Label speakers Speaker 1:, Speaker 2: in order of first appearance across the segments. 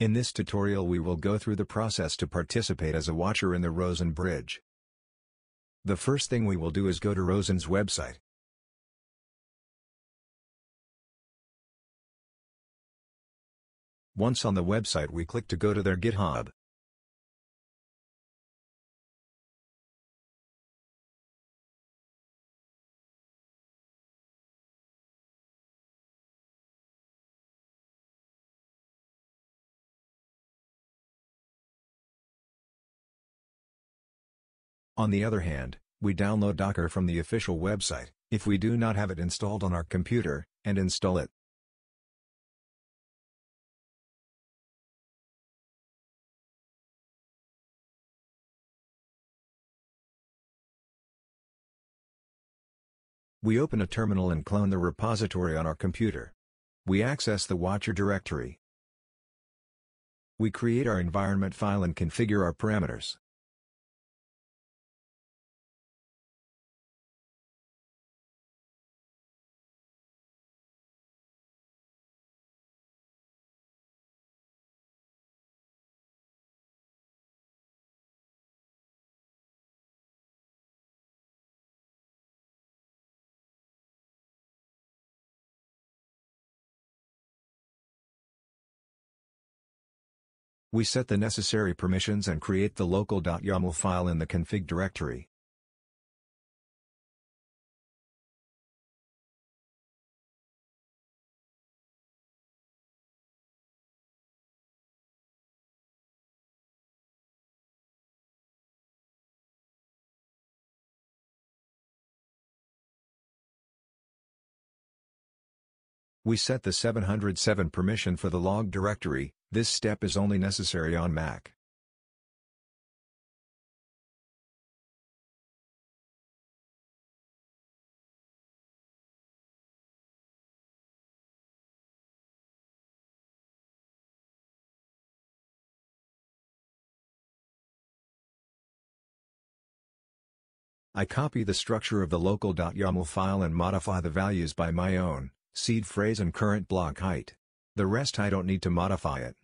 Speaker 1: In this tutorial we will go through the process to participate as a watcher in the Rosen Bridge. The first thing we will do is go to Rosen's website. Once on the website we click to go to their GitHub. On the other hand, we download Docker from the official website, if we do not have it installed on our computer, and install it. We open a terminal and clone the repository on our computer. We access the Watcher directory. We create our environment file and configure our parameters. We set the necessary permissions and create the local.yaml file in the config directory. We set the 707 permission for the log directory. This step is only necessary on Mac. I copy the structure of the local.yaml file and modify the values by my own, seed phrase and current block height. The rest I don't need to modify it.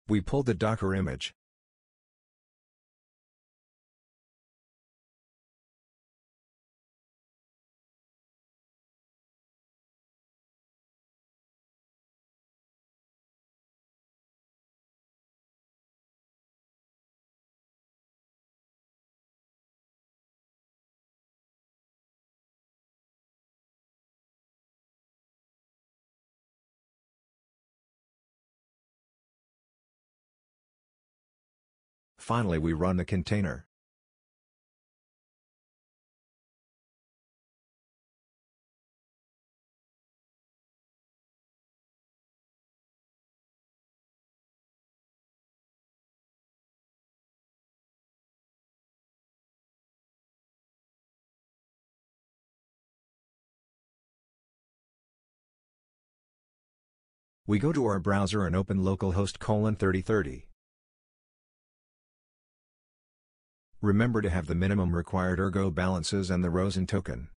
Speaker 1: We pull the Docker image. Finally we run the container. We go to our browser and open localhost :3030. Remember to have the minimum required Ergo balances and the Rosen token.